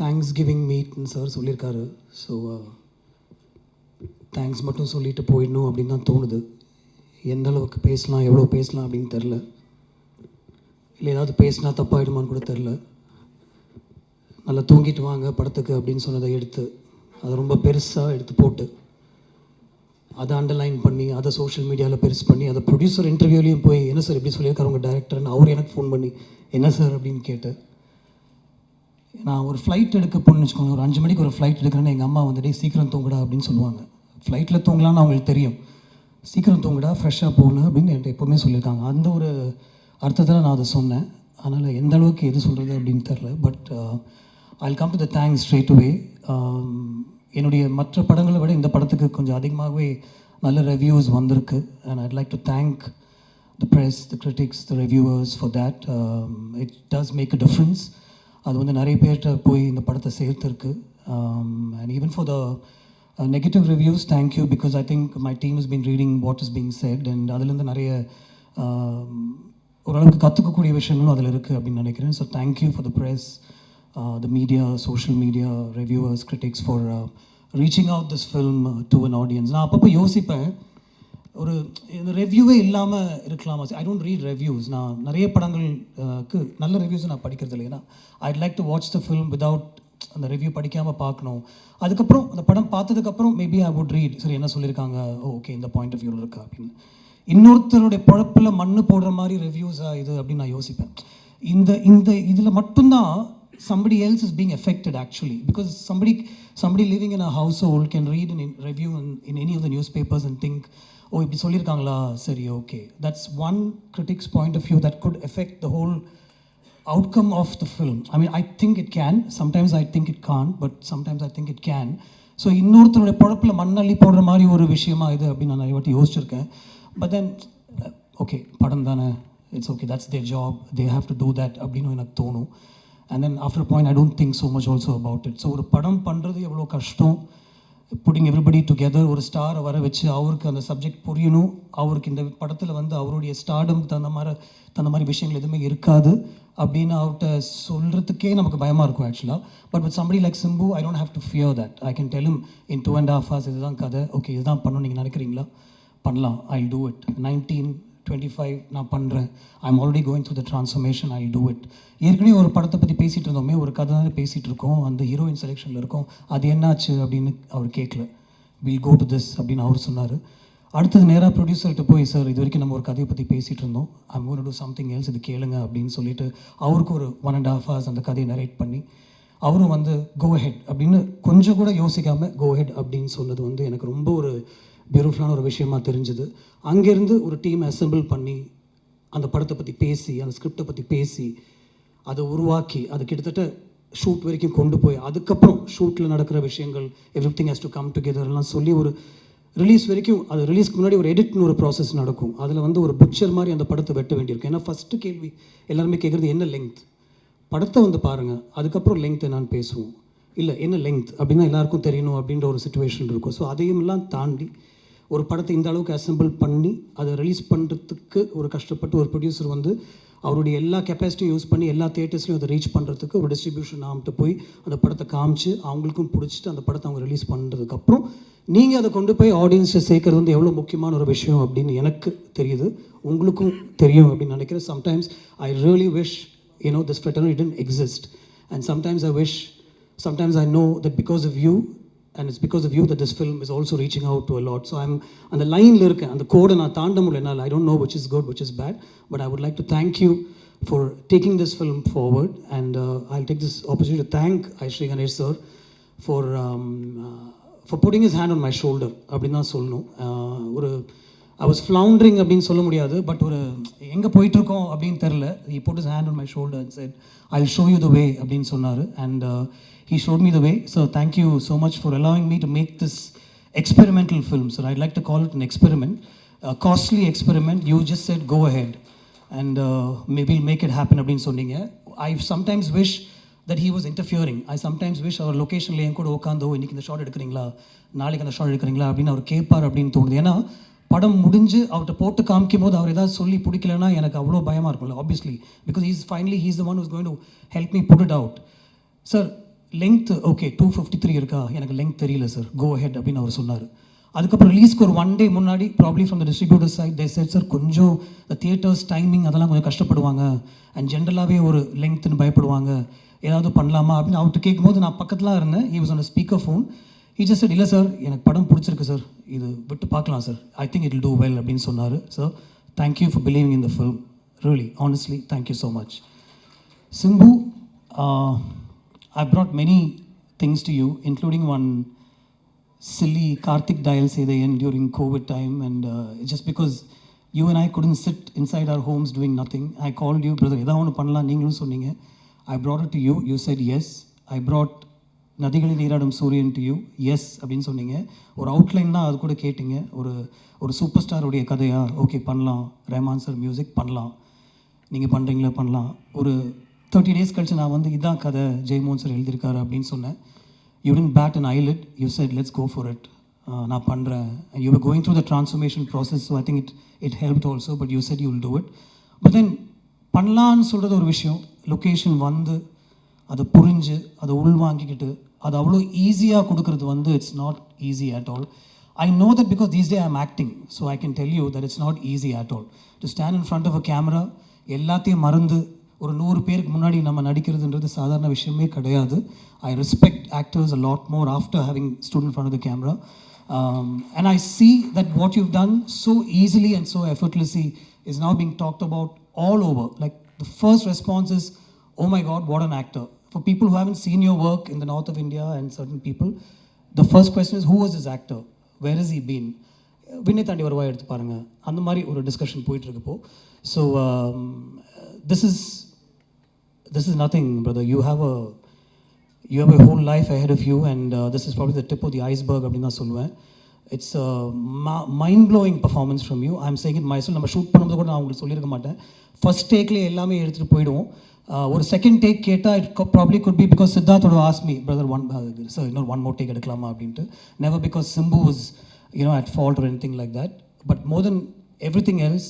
Thanks giving மீட்னு sir சொல்லியிருக்காரு. So thanks மட்டும் சொல்லிட்டு போயிடணும் அப்படின்னு தான் தோணுது. எந்த அளவுக்கு பேசலாம், எவ்வளோ பேசலாம் அப்படின்னு தெரில. இல்லை ஏதாவது பேசினா தப்பாகிடுமான்னு கூட தெரில. நல்லா தூங்கிட்டு வாங்க படத்துக்கு அப்படின்னு சொன்னதை எடுத்து அதை ரொம்ப பெருசாக எடுத்து போட்டு அதை அண்டர்லைன் பண்ணி அதை சோஷியல் மீடியாவில் பெருசு பண்ணி அதை ப்ரொடியூசர் இன்டர்வியூலையும் போய் என்ன சார் எப்படி சொல்லியிருக்காரு உங்கள் டேரக்டர்னு அவர் எனக்கு ஃபோன் பண்ணி என்ன சார் அப்படின்னு கேட்டு, நான் ஒரு ஃப்ளைட் எடுக்க போகணுன்னு வச்சுக்கோங்க, ஒரு 5 மணிக்கு ஒரு ஃப்ளைட் எடுக்கிறேன்னு எங்கள் அம்மா வந்துட்டு சீக்கிரம் தூங்குடா அப்படின்னு சொல்லுவாங்க. ஃப்ளைட்டில் தூங்கலான்னு அவங்களுக்கு தெரியும். சீக்கிரம் தூங்குடா ஃப்ரெஷ்ஷாக போகணும் அப்படின்னு என்கிட்ட எப்போவுமே சொல்லியிருக்காங்க. அந்த ஒரு அர்த்தத்தில் நான் அதை சொன்னேன். அதனால் எந்த அளவுக்கு எது சொல்கிறது அப்படின்னு தெரில. But I'll come to the thanks straight away. என்னுடைய மற்ற படங்களை விட இந்த படத்துக்கு கொஞ்சம் அதிகமாகவே நல்ல ரிவ்யூஸ் வந்திருக்கு. and I'd like to thank the press, the critics, the reviewers for that. It does make a difference. அது வந்து நிறைய பேர்கிட்ட போய் இந்த படத்தை சேர்த்துருக்கு. And even for the negative reviews, thank you, because I think my team has been reading what is being said and அதுலேருந்து நிறைய ஓரளவுக்கு கற்றுக்கக்கூடிய விஷயங்களும் அதில் இருக்குது அப்படின்னு நினைக்கிறேன். So thank you for the press, the media, social media, reviewers, critics for reaching out this film to an audience. நான் அப்பப்போ யோசிப்பேன், ஒரு இந்த ரிவ்யூவே இல்லாமல் இருக்கலாமா? I don't read reviews. நான் நிறைய படங்களுக்கு நல்ல ரிவ்யூஸை நான் படிக்கிறது இல்லை. ஏன்னா I'd like to watch the film without அந்த ரிவ்யூ படிக்காமல் பார்க்கணும். அதுக்கப்புறம் அந்த படம் பார்த்ததுக்கப்புறம் மேபி ஐ வுட் ரீட், சரி என்ன சொல்லியிருக்காங்க, ஓகே இந்த பாயிண்ட் ஆஃப் வியூவில் இருக்கா அப்படின்னு. இன்னொருத்தருடைய பழப்பில் மண் போடுற மாதிரி ரிவ்யூஸாக இது அப்படின்னு நான் யோசிப்பேன். இந்த இதில் மட்டும்தான் somebody else is being affected actually, because somebody living in a household can read a review in any of the newspapers and think, oh இப்படி சொல்லியிருக்காங்களா, சரி okay. That's one critic's point of view that could affect the whole outcome of the film. I mean, I think it can. Sometimes I think it can't, but sometimes I think it can. So இன்னொருத்தருடைய பழப்பில் மண்ணள்ளி போடுற மாதிரி ஒரு விஷயமா இது அப்படின்னு நான் நிறைய வாட்டி யோசிச்சிருக்கேன். But then okay, படம் தானே, it's okay, that's their job, they have to do that அப்படின்னு எனக்கு தோணும். And then after a point I don't think so much also about it. So ஒரு படம் பண்ணுறது எவ்வளோ கஷ்டம், putting everybody together, ஒரு ஸ்டாரை வர வச்சு அவருக்கு அந்த சப்ஜெக்ட் புரியணும், அவருக்கு இந்த படத்தில் வந்து அவருடைய ஸ்டார்டம் தகுந்த மாதிரி விஷயங்கள் எதுவுமே இருக்காது அப்படின்னு அவர்கிட்ட சொல்கிறதுக்கே நமக்கு பயமாக இருக்கும் ஆக்சுவலாக. But with somebody like Simbu, I don't have to fear that. I can tell him in 2.5 hours இதுதான் கதை, ஓகே இதுதான் பண்ணணும் நீங்கள் நினைக்கிறீங்களா, பண்ணலாம், I'll do it. 1925 நான் பண்ணுறேன், I'm already going through the transformation, I do it. ஏற்கனவே ஒரு படத்தை பற்றி பேசிகிட்டு இருந்தோமே, ஒரு கதை தான் பேசிகிட்டு இருக்கோம், அந்த ஹீரோயின் செலெக்ஷனில் இருக்கோம், அது என்னாச்சு அப்படின்னு அவர் கேட்கல. வில் கோ டு திஸ் அப்படின்னு அவர் சொன்னார். அடுத்தது நேராக ப்ரொடியூசர்கிட்ட போய், சார் இது வரைக்கும் நம்ம ஒரு கதையை பற்றி பேசிகிட்டு இருந்தோம், I'm going to do something else, இது கேளுங்க அப்படின்னு சொல்லிட்டு அவருக்கு ஒரு 1.5 hours அந்த கதையை நரேட் பண்ணி அவரும் வந்து கோ ஹெட் அப்படின்னு கொஞ்சம் கூட யோசிக்காமல் கோ ஹெட் அப்படின்னு சொன்னது வந்து எனக்கு ரொம்ப ஒரு பியூட்டிஃபுல்லான ஒரு விஷயமா தெரிஞ்சுது. அங்கேருந்து ஒரு டீம் அசெம்பிள் பண்ணி அந்த படத்தை பற்றி பேசி, அந்த ஸ்கிரிப்டை பற்றி பேசி, அதை உருவாக்கி, அது கிட்டத்தட்ட ஷூட் வரைக்கும் கொண்டு போய், அதுக்கப்புறம் ஷூட்டில் நடக்கிற விஷயங்கள் எவ்ரிதிங் ஹேஸ் டு கம் டுகெதர்லாம் சொல்லி ஒரு ரிலீஸ் வரைக்கும், அது ரிலீஸ்க்கு முன்னாடி ஒரு எடிட்னு ஒரு ப்ராசஸ் நடக்கும். அதில் வந்து ஒரு புக்சர் மாதிரி அந்த படத்தை வெட்ட வேண்டியிருக்கும். ஏன்னா ஃபஸ்ட்டு கேள்வி எல்லாருமே கேட்குறது என்ன லெங்க், படத்தை வந்து பாருங்கள் அதுக்கப்புறம் லெங்க் என்னான்னு பேசுவோம், இல்லை என்ன லெங்க் அப்படின்னா எல்லாருக்கும் தெரியணும் அப்படின்ற ஒரு சுச்சுவேஷன் இருக்கும். ஸோ அதையும்லாம் தாண்டி ஒரு படத்தை இந்த அளவுக்கு அசெம்பிள் பண்ணி அதை ரிலீஸ் பண்ணுறதுக்கு ஒரு கஷ்டப்பட்டு ஒரு ப்ரொடியூசர் வந்து அவருடைய எல்லா கெப்பாசிட்டியும் யூஸ் பண்ணி எல்லா தியேட்டர்ஸ்லையும் அதை ரீச் பண்ணுறதுக்கு ஒரு டிஸ்ட்ரிபியூஷன் ஆகிட்டு போய் அந்த படத்தை காமிச்சு அவங்களுக்கும் பிடிச்சிட்டு அந்த படத்தை அவங்க ரிலீஸ் பண்ணுறதுக்கப்புறம் நீங்கள் அதை கொண்டு போய் ஆடியன்ஸை சேர்க்கறது வந்து எவ்வளோ முக்கியமான ஒரு விஷயம் அப்படின்னு எனக்கு தெரியுது, உங்களுக்கும் தெரியும் அப்படின்னு நினைக்கிறேன். Sometimes I really wish this fraternity didn't exist, and sometimes I know that because of you, and it's because of you that this film is also reaching out to a lot. So I'm on the line la irukken, and the code na taanda mudiyala. I don't know which is good, which is bad, but I would like to thank you for taking this film forward, and I'll take this opportunity to thank Shri Ganesh sir for putting his hand on my shoulder அப்படினா சொல்லணும். ஒரு I was floundering அப்படின்னு சொல்ல முடியாது, but ஒரு எங்கே போயிட்டுருக்கோம் அப்படின்னு தெரில. He put his hand on my shoulder and said, I'll show you the way அப்படின்னு சொன்னார். And he showed me the way. So thank you so much for allowing me to make this experimental film. So I'd like to call it an experiment, a costly experiment. You just said go ahead and maybe we'll make it happen அப்படின்னு சொன்னீங்க. I sometimes wish that he was interfering. I sometimes wish our locationல என் கூட உட்காந்தோ இன்றைக்கி இந்த shot எடுக்கிறீங்களா, நாளைக்கு அந்த shot எடுக்கிறீங்களா அப்படின்னு அவர் கேட்பார் அப்படின்னு தோணுது. ஏன்னா படம் முடிஞ்சு அவர்கிட்ட போட்டு காமிக்கும் போது அவர் ஏதாவது சொல்லி பிடிக்கலன்னா எனக்கு அவ்வளோ பயமாக இருக்கும்ல, obviously, because he's finally he's the one who's going to help me put it out. Sir length okay 253 இருக்கா, எனக்கு லெங்க் தெரியல சார், கோ ஹெட் அப்படின்னு அவர் சொன்னார். அதுக்கப்புறம் ரிலீஸ்க்கு ஒரு 1 day முன்னாடி probably from the distributor side they said sir கொஞ்சம் தியேட்டர்ஸ் டைமிங் அதெல்லாம் கொஞ்சம் கஷ்டப்படுவாங்க அண்ட் ஜென்ரலாகவே ஒரு லெங்க்த்துன்னு பயப்படுவாங்க, ஏதாவது பண்ணலாமா அப்படின்னு அவர்கிட்ட கேட்கும்போது நான் பக்கத்தில் இருந்தேன். He was on speaker phone. He just set இல்லை சார் எனக்கு படம் பிடிச்சிருக்கு சார், இது விட்டு பார்க்கலாம் sir, I think it will do well அப்படின்னு சொன்னார். Sir thank you for believing in the film, really honestly thank you so much. Simbu, I brought many things to you, including one silly Karthik dial say the end during COVID time, and just because you and I couldn't sit inside our homes doing nothing, I called you, brother, edha onu pannalam neengalum sonninga. I brought it to you, you said yes. I brought நதிகளில் நீராடும் சூரியன் to you, S அப்படின்னு சொன்னீங்க. ஒரு outline தான் அது கூட கேட்டிங்க, ஒரு சூப்பர் ஸ்டாருடைய கதையா, ஓகே பண்ணலாம், ரஹ்மான் சார் மியூசிக் பண்ணலாம், நீங்கள் பண்ணுறீங்களா பண்ணலாம். ஒரு 30 days கழிச்சு நான் வந்து இதான் கதை ஜெயமோகன் சார் எழுதியிருக்காரு அப்படின்னு சொன்னேன். You didn't bat an eyelid, you said let's go for it, நான் பண்ணுறேன். You were going through the transformation process, so I think it helped also, but you said you will do it. But then பண்ணலான்னு சொல்கிறது ஒரு விஷயம், location வந்து அதை புரிஞ்சு அதை உள்வாங்கிக்கிட்டு அது அவ்வளோ ஈஸியாக கொடுக்குறது வந்து it's not easy at all. I know that because these days I'm acting, so I can tell you that it's not easy at all. To stand in front of a camera, எல்லாத்தையும் மறந்து ஒரு 100 பேருக்கு முன்னாடி நம்ம நடிக்கிறதுன்றது சாதாரண விஷயமே கிடையாது. I respect actors a lot more after having stood in front of the camera. And I see that what you've done so easily and so effortlessly is now being talked about all over. Like the first response is, oh my God, what an actor. For people who haven't seen your work in the north of India and certain people, the first question is, who was this actor? Where has he been? விண்ணை தாண்டி வருவாய் எடுத்து பாருங்கள், அந்த மாதிரி ஒரு discussion போயிட்டுருக்குப்போ. So this is nothing brother, you have a whole life ahead of you, and this is probably the tip of the iceberg அப்படின்னு தான் சொல்லுவேன். It's mind blowing performance from you. I am saying it myself. நம்ம shoot பண்ணும்போது கூட நான் உங்களுக்கு சொல்லியிருக்க மாட்டேன், ஃபர்ஸ்ட் டேக்லேயே எல்லாமே எடுத்துகிட்டு போயிடுவோம். ஒரு செகண்ட் டேக் கேட்டால் it probably could be because சித்தார்த்தோட ஆஸ்க் மீ பிரதர் சார் இன்னொரு ஒன் மோர் டேக் எடுக்கலாமா அப்படின்ட்டு. Never because Simbu was at fault or anything like that, but more than everything else,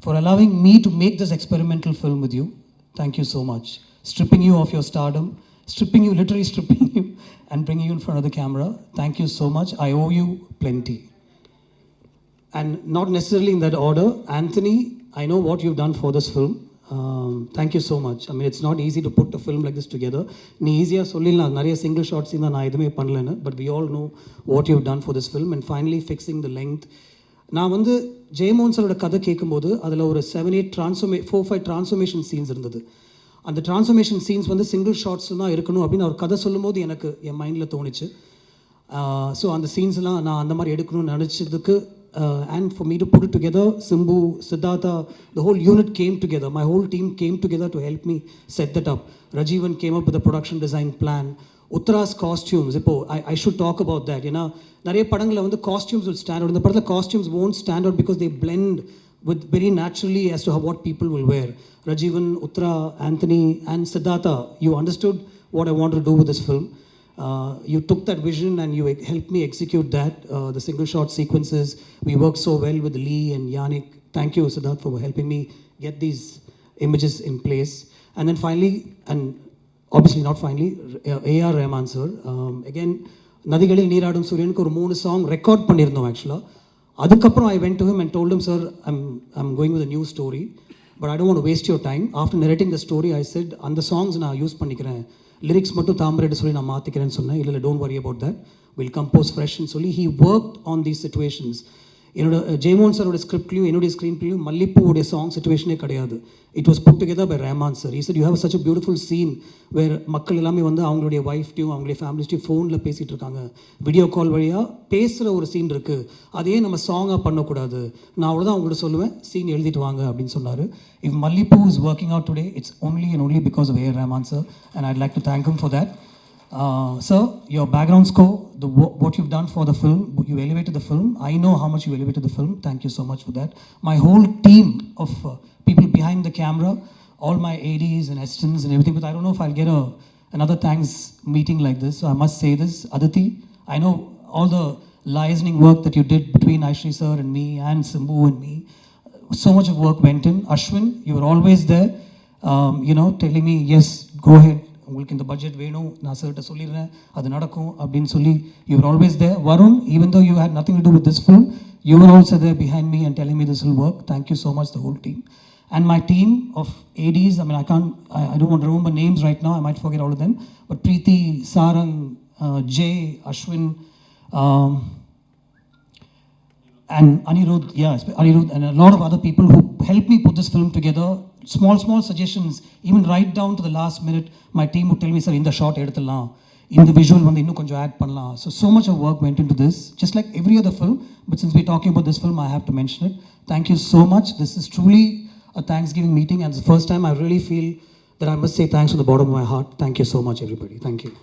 for allowing me to make this experimental film with you. Thank you so much. Stripping you of your stardom, literally stripping you and bringing you in front of the camera. Thank you so much. I owe you plenty. And not necessarily in that order, Anthony, I know what you've done for this film. Thank you so much. I mean, it's not easy to put a film like this together. நீ ஈஸியாக சொல்லிடலாம், நிறைய single shorts தான் நான் எதுவுமே பண்ணலன்னு, but we all know what you've done for this film and finally fixing the length. நான் வந்து ஜெயமோகன் சாரோட கதை கேட்கும்போது அதில் ஒரு 4-5 ட்ரான்ஸ்ஃபர்மேஷன் சீன்ஸ் இருந்தது. அந்த ட்ரான்ஸ்ஃபர்மேஷன் சீன்ஸ் வந்து சிங்கிள் ஷார்ட்ஸ் தான் இருக்கணும் அப்படின்னு அவர் கதை சொல்லும்போது எனக்கு என் மைண்டில் தோணுச்சு. ஸோ அந்த சீன்ஸ்லாம் நான் அந்த மாதிரி எடுக்கணும்னு நினச்சதுக்கு and for me to put it together, Simbu, Siddhartha, the whole unit came together. My whole team came together to help me set that up. Rajivan came up with a production design plan. Uttara's costumes, I should talk about that. நிறைய படங்களில் வந்து costumes will stand out. இந்த படத்தில் costumes won't stand out because they blend with very naturally as to what people will wear. Rajivan, Uttara, Anthony and Siddhartha, you understood what I wanted to do with this film. You took that vision and you helped me execute that. The single shot sequences, we worked so well with Lee and Yannick. Thank you, Siddharth, for helping me get these images in place. And then finally, and obviously not finally, A.R. Rahman sir. Again, நதிகளில் நீராடும் சூரியனுக்கு ஒரு 3 song record பண்ணியிருந்தோம் ஆக்சுவலாக. அதுக்கப்புறம் I went to him and told him, sir, I'm going with a new story, but I don't want to waste your time. After narrating the story, I said, அந்த songs நான் use பண்ணிக்கிறேன், lyrics மட்டும் தாமரைட்டு சொல்லி நான் மாற்றிக்கிறேன்னு சொன்னேன். இல்லை don't worry about that, will compose ஃப்ரெஷ்னு சொல்லி he work on these situations. என்னோட ஜெயமோகன் சாரோட ஸ்கிரிப்ட்லையும் என்னுடைய ஸ்க்ரீன் பிளேயும் மல்லிப்பூவுடைய சாங் சிச்சுவேஷனே கிடையாது. It was put together by Rahman sir. He said you have such a beautiful scene where மக்கள் எல்லாமே வந்து அவங்களுடைய ஒய்ஃப்டையும் அவங்களுடைய ஃபேமிலிஸ்டையும் ஃபோனில் பேசிகிட்டு இருக்காங்க, வீடியோ கால் வழியாக பேசுகிற ஒரு சீன் இருக்குது, அதையே நம்ம சாங்காக பண்ணக்கூடாது. நான் அவ்வளோதான் அவங்கள்ட்ட சொல்லுவேன், சீன் எழுதிட்டு வாங்க அப்படின்னு சொன்னார். If Mallipu is working out today, it's only and only because of A.R. Rahman sir, and I'd like to thank him for that. Sir, your background score, what you've done for the film, you elevated the film. I know how much you elevated the film. Thank you so much for that. My whole team of people behind the camera, all my ADs and assistants and everything, but I don't know if I'll get another thanks meeting like this, so I must say this. Aditi, I know all the liaising work that you did between Aishri sir and me and Simbu and me. So much of work went in. Ashwin, you were always there, telling me, yes, go ahead, உங்களுக்கு இந்த budget வேணும், நான் சார்கிட்ட சொல்லிடுறேன், அது நடக்கும் அப்படின்னு சொல்லி you were always there. Varun, even though you had nothing to do with this film, you were also there behind me and telling me this will work. Thank you so much, the whole team. And my team of ADs, I mean, I don't want to remember names right now, I might forget all of them, but Preeti, Sarang, Jay, Ashwin, and Anirudh, Anirudh, and a lot of other people who helped me put this film together. Small suggestions, even right down to the last minute, my team would tell me, sir, in the shot eduthalam, in the visual vandu innum konjam add pannalam. So much of work went into this, just like every other film, but since we're talking about this film, I have to mention it. Thank you so much. This is truly a Thanksgiving meeting, and it's the first time I really feel that I must say thanks from the bottom of my heart. Thank you so much, everybody. Thank you.